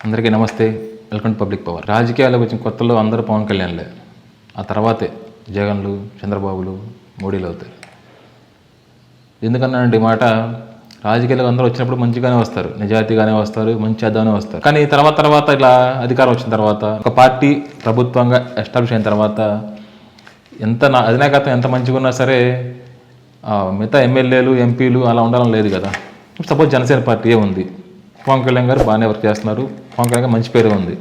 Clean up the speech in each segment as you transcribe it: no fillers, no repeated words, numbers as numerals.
అందరికీ నమస్తే. Welcome to public power. రాజకీయాలకు వచ్చిన కొత్తలో అందరూ పవన్ కళ్యాణ్లే, ఆ తర్వాతే జగన్లు, చంద్రబాబులు, మోడీలు అవుతారు. ఎందుకన్నానంటే ఈ మాట, రాజకీయాలకు అందరూ వచ్చినప్పుడు మంచిగానే వస్తారు, నిజాయితీగానే వస్తారు, మంచి చేద్దామనే వస్తారు. కానీ తర్వాత ఇలా అధికారం వచ్చిన తర్వాత, ఒక పార్టీ ప్రభుత్వంగా ఎస్టాబ్లిష్ అయిన తర్వాత ఎంత అధినాయకత్వం ఎంత మంచిగా ఉన్నా సరే మిగతా ఎమ్మెల్యేలు, ఎంపీలు అలా ఉండాలని లేదు కదా. సపోజ్ జనసేన పార్టీయే ఉంది, పవన్ కళ్యాణ్ గారు బాగానే వర్క్ చేస్తున్నారు, పవన్ కళ్యాణ్ గారు మంచి పేరు ఉంది.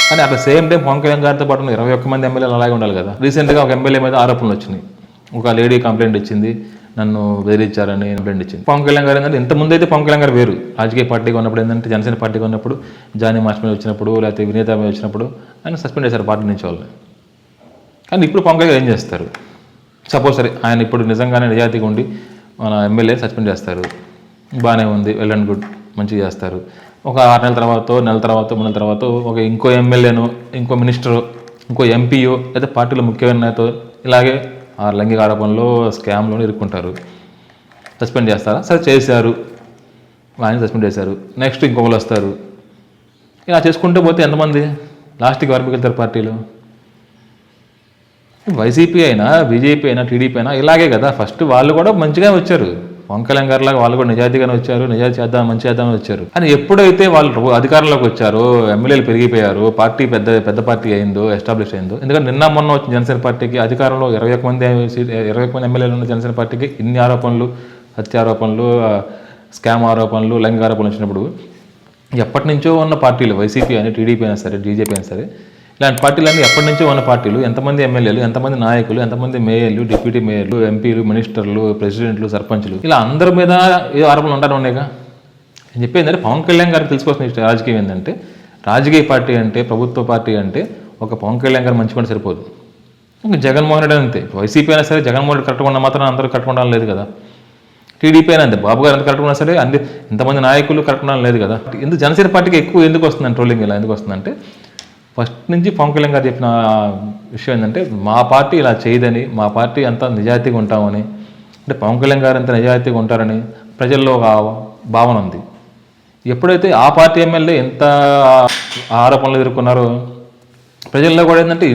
కానీ at the same time Pawan Kalyan గారితో పాటు 21 మంది ఎమ్మెల్యేలు అలాగే ఉండాలి కదా. రీసెంట్గా ఒక ఎమ్మెల్యే మీద ఆరోపణలు వచ్చినాయి. ఒక లేడీ కంప్లైంట్ ఇచ్చింది, నన్ను బెదిరించారని కంప్లైంట్ ఇచ్చింది. పవన్ కళ్యాణ్ గారు ఏంటంటే ఇంతకుముందు అయితే పవన్ కళ్యాణ్ గారు వేరు, రాజకీయ పార్టీగా ఉన్నప్పుడు ఏంటంటే జనసేన పార్టీగా ఉన్నప్పుడు జానీ మాస్టర్ మీద వచ్చినప్పుడు, లేకపోతే వినేత మీద వచ్చినప్పుడు ఆయన సస్పెండ్ చేశారు పార్టీ నుంచి వాళ్ళని. కానీ ఇప్పుడు పవన్ కళ్యాణ్ ఏం చేస్తారు? సపోజ్ సరే ఆయన ఇప్పుడు నిజంగానే నిజాయితీగా ఉండి మన ఎమ్మెల్యే సస్పెండ్ చేస్తారు, బాగానే ఉంది, వెల్ అండ్ గుడ్, మంచిగా చేస్తారు. ఒక 6 నెలల తర్వాత, నెల తర్వాత, 3 నెలల తర్వాత ఒక ఇంకో ఎమ్మెల్యేనో, ఇంకో మినిస్టరో, ఇంకో ఎంపీయో, లేదా పార్టీలో ముఖ్యమైన నేతో ఇలాగే ఆ లైంగిక ఆరోపణలో, స్కామ్లో ఇరుక్కుంటారు. సస్పెండ్ చేస్తారా? సరే చేశారు, ఆయన సస్పెండ్ చేశారు, నెక్స్ట్ ఇంకొకరు వస్తారు. ఇలా చేసుకుంటూ పోతే ఎంతమంది లాస్ట్కి వరకు వెళ్తారు పార్టీలో? వైసీపీ అయినా, బీజేపీ అయినా, టీడీపీ అయినా ఇలాగే కదా. ఫస్ట్ వాళ్ళు కూడా మంచిగా వచ్చారు, పవన్ కళ్యాణ్ గారిలాగా వాళ్ళు కూడా నిజాయితీగానే వచ్చారు, నిజాయితీ చేద్దాం, మంచి చేద్దామని వచ్చారు. కానీ ఎప్పుడైతే వాళ్ళు అధికారంలోకి వచ్చారో, ఎమ్మెల్యేలు పెరిగిపోయారు, పార్టీ పెద్ద పార్టీ అయిందో, ఎస్టాబ్లిష్ అయిందో. ఎందుకంటే నిన్న మొన్న వచ్చిన జనసేన పార్టీకి అధికారంలో 21 మంది ఎమ్మెల్యేలు ఉన్న జనసేన పార్టీకి ఇన్ని ఆరోపణలు, హత్యారోపణలు, స్కామ్ ఆరోపణలు, లైంగిక ఆరోపణలు వచ్చినప్పుడు ఎప్పటి నుంచో ఉన్న పార్టీలు, వైసీపీ అని, టీడీపీ అయినా సరే, బీజేపీ అయినా సరే, ఇలాంటి పార్టీలన్నీ ఎప్పటి నుంచో ఉన్న పార్టీలు, ఎంతమంది ఎమ్మెల్యేలు, ఎంతమంది నాయకులు, ఎంతమంది మేయర్లు, డిప్యూటీ మేయర్లు, ఎంపీలు, మినిస్టర్లు, ప్రెసిడెంట్లు, సర్పంచ్లు, ఇలా అందరి మీద ఏదో ఆరోపణలు ఉంటారు ఉన్నాయిగా. నేను చెప్పేది ఏంటంటే పవన్ కళ్యాణ్ గారికి తెలుసుకోవాల్సిన రాజకీయం ఏంటంటే, రాజకీయ పార్టీ అంటే, ప్రభుత్వ పార్టీ అంటే ఒక పవన్ కళ్యాణ్ గారు మంచి పని సరిపోదు. ఇంకా జగన్మోహన్ రెడ్డి అంతే. వైసీపీ అయినా సరే జగన్మోహన్ రెడ్డి కరెక్ట్గా ఉన్న మాత్రం అందరూ కరెక్ట్గా ఉండాలని లేదు కదా. టీడీపీ అయినా అంతే, బాబు గారు ఎంత కరెక్ట్గా ఉన్నా సరే ఇంతమంది నాయకులు కరెక్ట్గా ఉండాలని లేదు కదా. ఎందుకు జనసేన పార్టీకి ఎక్కువ ఎందుకు వస్తుందంటే ట్రోలింగ్ ఇలా ఎందుకు వస్తుందంటే, ఫస్ట్ నుంచి పవన్ కళ్యాణ్ గారు చెప్పిన విషయం ఏంటంటే, మా పార్టీ ఇలా చేయదని, మా పార్టీ అంతా నిజాయితీగా ఉంటామని, అంటే పవన్ కళ్యాణ్ గారు అంతా నిజాయితీగా ఉంటారని ప్రజల్లో ఒక భావన ఉంది. ఎప్పుడైతే ఆ పార్టీ ఎమ్మెల్యే ఎంత ఆరోపణలు ఎదుర్కొన్నారో, ప్రజల్లో కూడా ఏంటంటే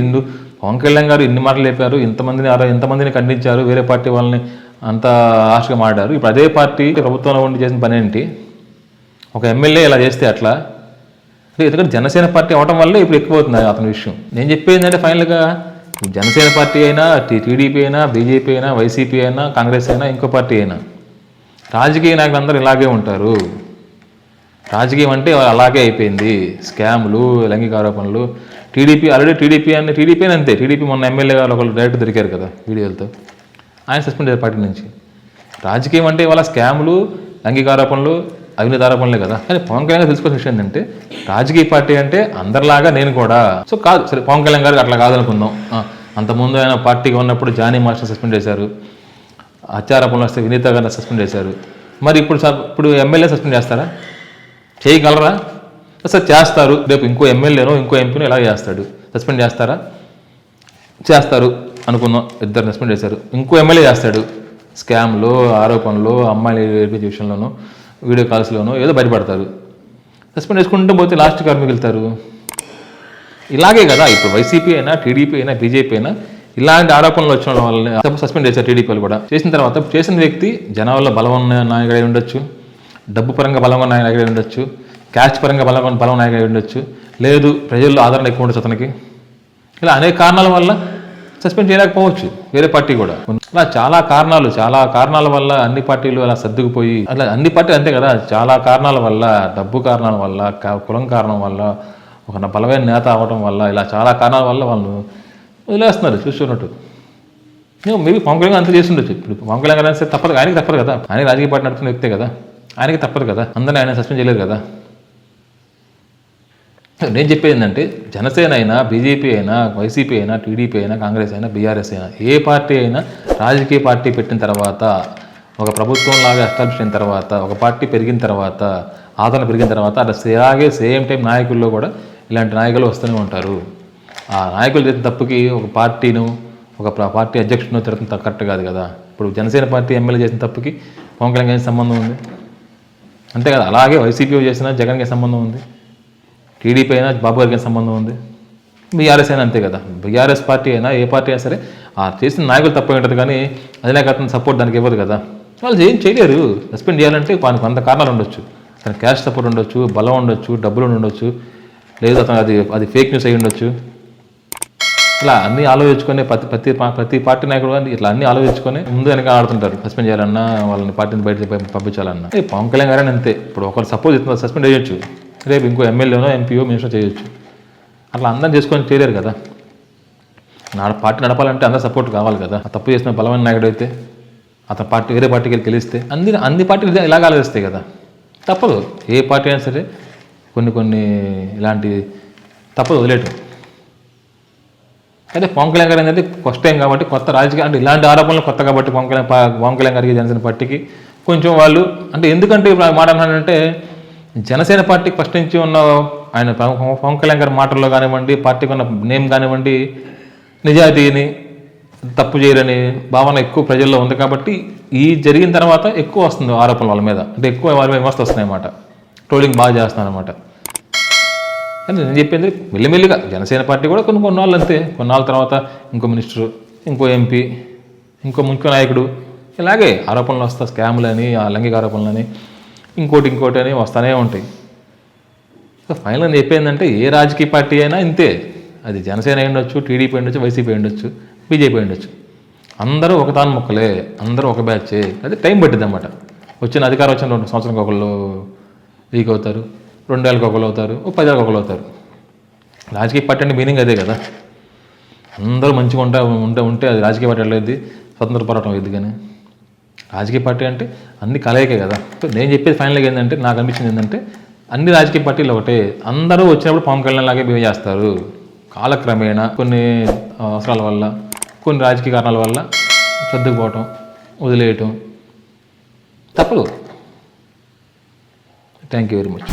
పవన్ కళ్యాణ్ గారు ఇన్ని మాటలు చెప్పారు, ఎంతమందిని ఖండించారు, వేరే పార్టీ వాళ్ళని అంత ఆశగా మాట్లాడారు. ఇప్పుడు అదే పార్టీ ప్రభుత్వంలో ఉండి చేసిన పని ఏంటి? ఒక ఎమ్మెల్యే ఇలా చేస్తే అట్లా. ఎందుకంటే జనసేన పార్టీ అవడం వల్లే ఇప్పుడు ఎక్కువ అవుతుంది అతని విషయం. నేను చెప్పేది ఏంటంటే ఫైనల్గా జనసేన పార్టీ అయినా, టీడీపీ అయినా, బీజేపీ అయినా, వైసీపీ అయినా, కాంగ్రెస్ అయినా, ఇంకో పార్టీ అయినా, రాజకీయ నాయకులు అందరూ ఇలాగే ఉంటారు. రాజకీయం అంటే అలాగే అయిపోయింది. స్కాములు, లైంగిక ఆరోపణలు. ఆల్రెడీ టీడీపీ అని అంతే. టీడీపీ మొన్న ఎమ్మెల్యే గారు ఒకళ్ళు డైరెక్ట్ దొరికారు కదా వీడియోలతో, ఆయన సస్పెండ్ అయ్యారు పార్టీ నుంచి. రాజకీయం అంటే వాళ్ళ స్కాములు, లైంగిక ఆరోపణలు, అవినీతి ఆరోపణలే కదా. కానీ పవన్ కళ్యాణ్ గారు తెలుసుకోవాల్సిన విషయం ఏంటంటే, రాజకీయ పార్టీ అంటే అందరిలాగా నేను కూడా కాదు. సరే పవన్ కళ్యాణ్ గారికి అట్లా కాదనుకుందాం. అంతకుముందు ఆయన పార్టీగా ఉన్నప్పుడు జానీ మాస్టర్ సస్పెండ్ చేశారు, హత్యారోపణలు వస్తే వినీత గారిని సస్పెండ్ చేశారు. మరి ఇప్పుడు ఎమ్మెల్యే సస్పెండ్ చేస్తారా? చేయగలరా? సార్ చేస్తారు. రేపు ఇంకో ఎమ్మెల్యేనో, ఇంకో ఎంపీనో ఇలా చేస్తాడు, సస్పెండ్ చేస్తారా? చేస్తారు అనుకుందాం. ఇద్దరు సస్పెండ్ చేశారు, ఇంకో ఎమ్మెల్యే చేస్తాడు, స్కామ్లో, ఆరోపణలు, అమ్మాయిలు ఏడిపించే విషయంలోనూ, వీడియో కాల్స్లోనూ ఏదో బయటపడతారు. సస్పెండ్ చేసుకుంటూ పోతే లాస్ట్ కారు మిగులుతారు. ఇలాగే కదా ఇప్పుడు వైసీపీ అయినా, టీడీపీ అయినా, బీజేపీ అయినా ఇలాంటి ఆరోపణలు వచ్చిన వాళ్ళని సస్పెండ్ చేశారు. టీడీపీలు కూడా చేసిన తర్వాత చేసిన వ్యక్తి జనాల్లో బలం ఉన్న నాయకుడై ఉండొచ్చు, డబ్బు పరంగా బలం ఉన్న నాయకుడై ఉండొచ్చు, క్యాస్ట్ పరంగా బలం నాయకుడై ఉండొచ్చు, లేదు ప్రజల్లో ఆదరణ ఎక్కువ ఉండొచ్చు అతనికి. ఇలా అనేక కారణాల వల్ల సస్పెండ్ చేయలేకపోవచ్చు వేరే పార్టీ కూడా. అలా చాలా కారణాల వల్ల అన్ని పార్టీలు అలా సర్దుకుపోయి, అట్లా అన్ని పార్టీలు అంతే కదా. చాలా కారణాల వల్ల, డబ్బు కారణాల వల్ల, కులం కారణం వల్ల, ఒక బలమైన నేత అవ్వడం వల్ల, ఇలా చాలా కారణాల వల్ల వాళ్ళు వదిలేస్తున్నారు చూస్తున్నట్టు. మేబీ పవన్ కళ్యాణ్ అంతా చేస్తుండొచ్చు. ఇప్పుడు పవన్ కళ్యాణ్ గారు అంటే ఆయనకి తప్పదు కదా. ఆయన రాజకీయ పార్టీ నడుపుతున్న వ్యక్తే కదా, ఆయనకి తప్పదు కదా. అందరినీ ఆయన సస్పెండ్ చేయలేరు కదా. నేను చెప్పేది ఏంటంటే, జనసేన అయినా, బీజేపీ అయినా, వైసీపీ అయినా, టీడీపీ అయినా, కాంగ్రెస్ అయినా, బీఆర్ఎస్ అయినా, ఏ పార్టీ అయినా రాజకీయ పార్టీ పెట్టిన తర్వాత, ఒక ప్రభుత్వంలాగా ఎస్టాబ్లిష్ అయిన తర్వాత, ఒక పార్టీ పెరిగిన తర్వాత, ఆదరణ పెరిగిన తర్వాత, అలాగే సేమ్ టైం నాయకుల్లో కూడా ఇలాంటి నాయకులు వస్తూనే ఉంటారు. ఆ నాయకులు చేసిన తప్పుకి ఒక పార్టీను, ఒక పార్టీ అధ్యక్షుడిని తిరగడం కరెక్ట్ కాదు కదా. ఇప్పుడు జనసేన పార్టీ ఎమ్మెల్యే చేసిన తప్పుకి పవన్ కళ్యాణ్ సంబంధం ఉంది అంతే కదా. అలాగే వైసీపీ చేసిన జగన్కి సంబంధం ఉంది. టీడీపీ అయినా బాబు గారికి ఏం సంబంధం ఉంది, బీఆర్ఎస్ అయినా అంతే కదా. బీఆర్ఎస్ పార్టీ అయినా ఏ పార్టీ అయినా సరే ఆ చేసిన నాయకులు తప్ప ఉంటుంది, కానీ అధినాయకత్వం సపోర్ట్ దానికి ఇవ్వదు కదా. వాళ్ళు ఏం చేయలేరు. సస్పెండ్ చేయాలంటే వాళ్ళకి 100 కారణాలు ఉండొచ్చు. తన క్యాష్ సపోర్ట్ ఉండొచ్చు, బలం ఉండొచ్చు, డబ్బులు ఉండొచ్చు, లేదు అతను అది ఫేక్ న్యూస్ అయి ఉండొచ్చు. ఇలా అన్నీ ఆలోచించుకొని ప్రతి పార్టీ నాయకుడు కానీ ఇట్లా అన్నీ ఆలోచించుకొని ముందు వెనక ఆడుతుంటారు. సస్పెండ్ చేయాలన్నా, వాళ్ళని పార్టీని బయట పంపించాలన్నా. పవన్ కళ్యాణ్ గారని అంతే. ఇప్పుడు ఒకరు సపోజ్ సస్పెండ్ చేయొచ్చు, రేపు ఇంకో ఎమ్మెల్యేనో ఎంపీఓ మినిస్టర్ చేయొచ్చు. అట్లా అందరం చేసుకొని చేయలేరు కదా. పార్టీ నడపాలంటే అందరూ సపోర్ట్ కావాలి కదా. ఆ తప్పు చేసిన బలమైన నాయకుడు అయితే అతను పార్టీ వేరే పార్టీకి వెళ్ళి గెలిస్తే అన్ని పార్టీలు ఇలాగ ఆలోచిస్తాయి కదా. తప్పదు, ఏ పార్టీ అయినా సరే కొన్ని ఇలాంటి తప్పదు వదిలేయటం. అయితే పవన్ కళ్యాణ్ గారు ఏంటంటే ఫస్ట్ టైం కాబట్టి కొత్త రాజకీయ అంటే ఇలాంటి ఆరోపణలు కొత్త కాబట్టి పవన్ కళ్యాణ్ గారికి జనసేన పార్టీకి కొంచెం వాళ్ళు అంటే ఎందుకంటే ఇప్పుడు మాట అన్నాడంటే జనసేన పార్టీకి ఫస్ట్ నుంచి ఉన్న ఆయన పవన్ కళ్యాణ్ గారి మాటల్లో కానివ్వండి, పార్టీకి ఉన్న నేమ్ కానివ్వండి, నిజాయితీని తప్పు చేయరని భావన ఎక్కువ ప్రజల్లో ఉంది కాబట్టి ఈ జరిగిన తర్వాత ఎక్కువ వస్తుంది ఆరోపణలు వాళ్ళ మీద. అంటే ఎక్కువ వాళ్ళ మీద విమర్శలు వస్తున్నాయి అన్నమాట. ట్రోలింగ్ బాగా చేస్తున్నారు అనమాట. కానీ నేను చెప్పింది మెల్లిమెల్లిగా జనసేన పార్టీ కూడా కొన్నాళ్ళు అంతే. కొన్నాళ్ళ తర్వాత ఇంకో మినిస్టరు, ఇంకో ఎంపీ, ఇంకో నాయకుడు, ఇలాగే ఆరోపణలు వస్తాయి. స్కాములని, లైంగిక ఆరోపణలని, ఇంకోటి అని వస్తూనే ఉంటాయి. సో ఫైనల్ చెప్పేందంటే ఏ రాజకీయ పార్టీ అయినా ఇంతే. అది జనసేన ఉండొచ్చు, టీడీపీ ఉండొచ్చు, వైసీపీ ఉండొచ్చు, బీజేపీ ఉండొచ్చు. అందరూ ఒకతాను మొక్కలే, అందరూ ఒక బ్యాచే. అది టైం పట్టింది అన్నమాట. అధికారం వచ్చిన 2 సంవత్సరాలకు ఒకళ్ళు వీక్ అవుతారు, 2 ఏళ్ళకి ఒకళ్ళు అవుతారు, 10 ఏళ్ళకి ఒకళ్ళు అవుతారు. రాజకీయ పార్టీ అంటే మీనింగ్ అదే కదా. అందరూ మంచిగా ఉంటే అది రాజకీయ పార్టీ వెళ్ళేది, స్వతంత్ర పోరాటం అయ్యింది. కానీ రాజకీయ పార్టీ అంటే అన్ని కలయికే కదా. నేను చెప్పేది ఫైనల్గా ఏంటంటే నాకు అనిపించింది ఏంటంటే అన్ని రాజకీయ పార్టీలు ఒకటే. అందరూ వచ్చినప్పుడు పవన్ కళ్యాణ్ లాగే బిహేవ్ చేస్తారు. కాలక్రమేణా కొన్ని అవసరాల వల్ల, కొన్ని రాజకీయ కారణాల వల్ల సర్దుకుపోవటం, వదిలేయటం తప్పదు. Thank you very much.